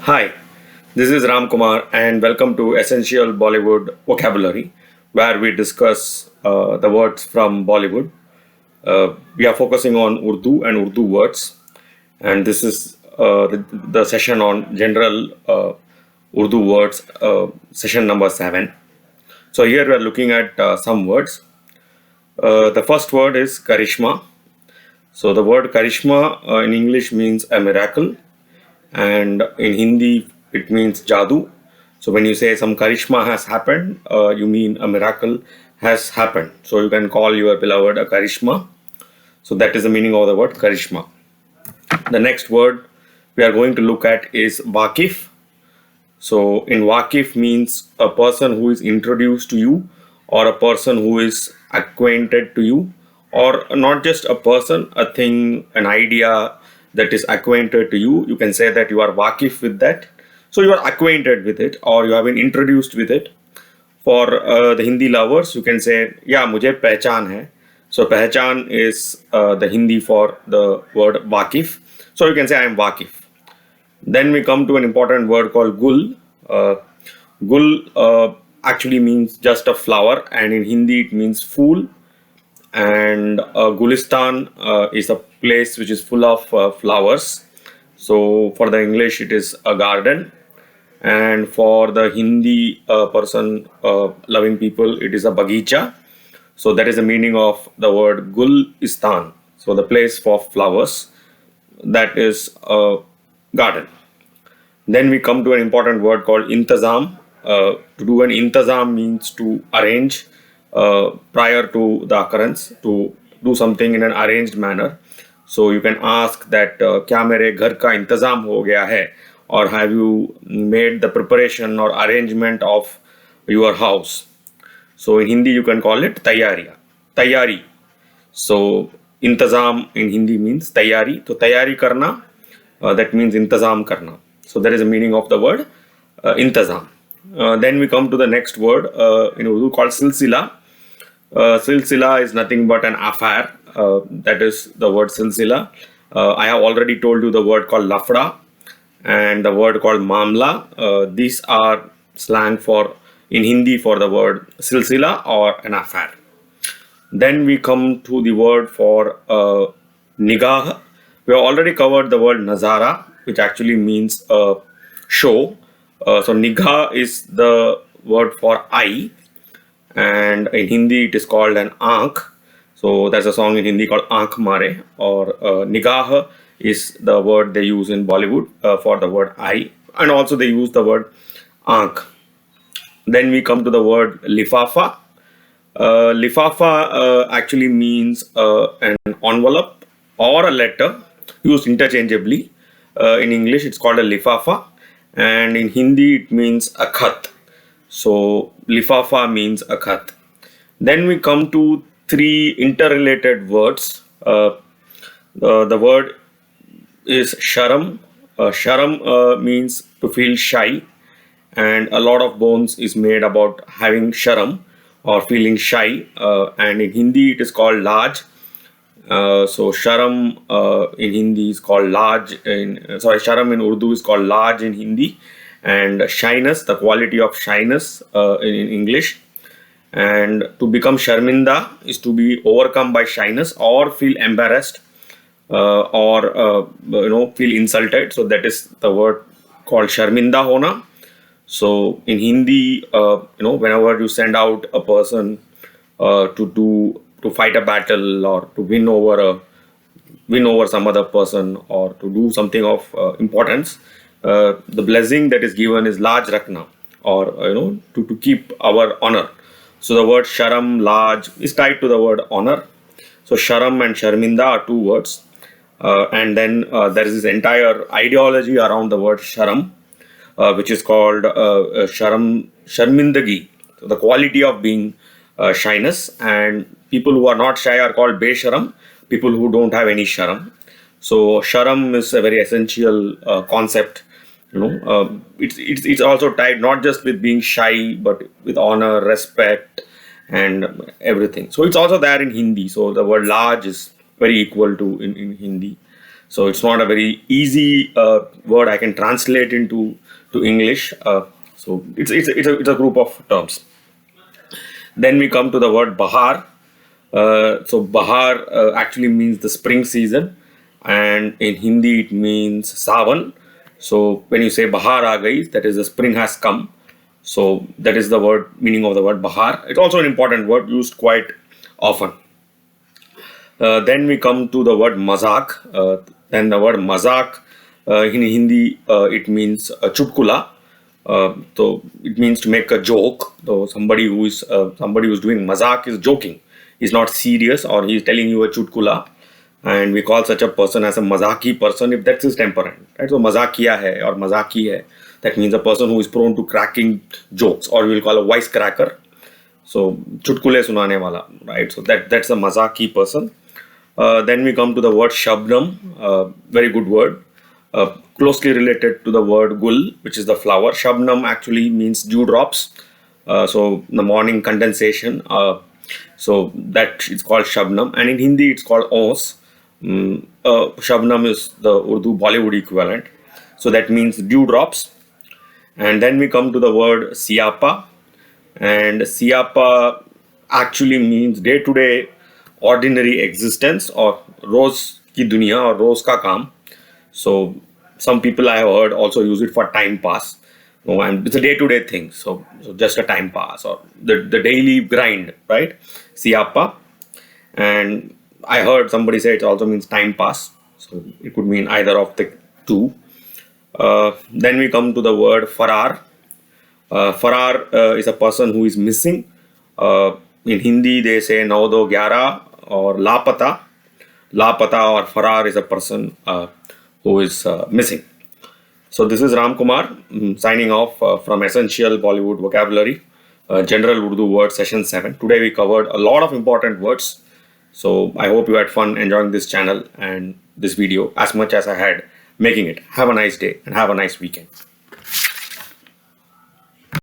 Hi, this is Ram Kumar, and welcome to Essential Bollywood Vocabulary, where we discuss the words from Bollywood. We are focusing on Urdu and Urdu words, and this is the session on general Urdu words, session number 7. So, here we are looking at some words. The first word is charisma. So, the word charisma in English means a miracle, and in Hindi it means jadoo. So when you say some charisma has happened, you mean a miracle has happened. So you can call your beloved a charisma. So that is the meaning of the word charisma. The next word we are going to look at is Waqif. So in Waqif means a person who is introduced to you, or a person who is acquainted to you, or not just a person, a thing, an idea that is acquainted to you. You can say that you are Waqif with that. So you are acquainted with it, or you have been introduced with it. For the Hindi lovers, you can say, yeah, mujhe pehchan hai. So pehchan is the Hindi for the word Waqif. So you can say I am Waqif. Then we come to an important word called Gul. Gul actually means just a flower, and in Hindi it means fool. And Gulistan is a place which is full of flowers. So for the English it is a garden, and for the Hindi person loving people it is a bagicha. So that is the meaning of the word Gulistan. So the place for flowers, that is a garden. Then we come to an important word called intazam. To do an intazam means to arrange prior to the occurrence, to do something in an arranged manner. So you can ask that क्या मेरे घर का इंतज़ाम हो गया है, or have you made the preparation or arrangement of your house. So in Hindi you can call it tayari. So intazam in Hindi means tayari. So tayari karna, that means intazam karna. So that is the meaning of the word intazam. Then we come to the next word in Urdu called silsila. Silsila is nothing but an affair. That is the word silsila. I have already told you the word called lafda and the word called mamla. These are slang for in Hindi for the word silsila or an affair. Then we come to the word for nigah. We have already covered the word nazara, which actually means show. So nigah is the word for eye, and in Hindi it is called an aankh. So there's a song in Hindi called aankh mare, or nigah is the word they use in Bollywood for the word eye, and also they use the word aankh. Then we come to the word lifafa. Lifafa actually means an envelope or a letter used interchangeably. In English it's called a lifafa, and in Hindi it means a khat. So lifafa means a khat. Then we come to three interrelated words. The word is sharam. Sharam means to feel shy, and a lot of bones is made about having sharam or feeling shy. And in Hindi it is called laj. So sharam in Hindi is called laj. Sharam in Urdu is called laj in Hindi, and shyness, the quality of shyness in English. And to become sharminda is to be overcome by shyness or feel embarrassed or feel insulted. So that is the word called sharminda hona. So in Hindi, whenever you send out a person to fight a battle, or to win over some other person, or to do something of importance, the blessing that is given is laj rakna, or to keep our honor. So the word sharam, laj is tied to the word honor. So sharam and sharminda are two words, and then there is this entire ideology around the word sharam, which is called sharmindagi, so the quality of being shyness. And people who are not shy are called besharam, people who don't have any sharam. So sharam is a very essential concept. It's also tied not just with being shy, but with honor, respect, and everything. So it's also there in Hindi. So the word large is very equal to in Hindi. So it's not a very easy word I can translate into to English. So it's a group of terms. Then we come to the word Bahar. So Bahar actually means the spring season, and in Hindi it means Sawan. So when you say Bahar aa gayi, that is the spring has come. So that is the word meaning of the word Bahar. It's also an important word used quite often. Then we come to the word Mazak. Then the word Mazak in Hindi it means chutkula. So it means to make a joke. So somebody who is doing mazak is joking. He's not serious, or he's telling you a chutkula, and we call such a person as a mazaki person if that's his temperament. Right? So mazakiya hai or mazaki hai. That means a person who is prone to cracking jokes, or we will call a wisecracker. So chutkule sunane wala, right? So that's a mazaki person. Then we come to the word Shabnam, very good word, closely related to the word Gul, which is the flower. Shabnam actually means dewdrops. So the morning condensation. So that it's called Shabnam, and in Hindi it's called Os. Shabnam is the Urdu Bollywood equivalent. So that means dewdrops. And then we come to the word Siapa, and Siapa actually means day to day ordinary existence, or Roz ki dunya, or Roz ka kaam. So some people I have heard also use it for time pass. Oh, and it's a day-to-day thing. So just a time pass, or the daily grind, right? Siapa. And I heard somebody say it also means time pass. So it could mean either of the two. Then we come to the word Farar. Farar is a person who is missing. In Hindi they say Naudo Gyara or Lapata. Lapata or Farar is a person who is missing. So this is Ram Kumar signing off from Essential Bollywood Vocabulary, General Urdu Word Session 7. Today we covered a lot of important words. So I hope you had fun enjoying this channel and this video as much as I had making it. Have a nice day and have a nice weekend.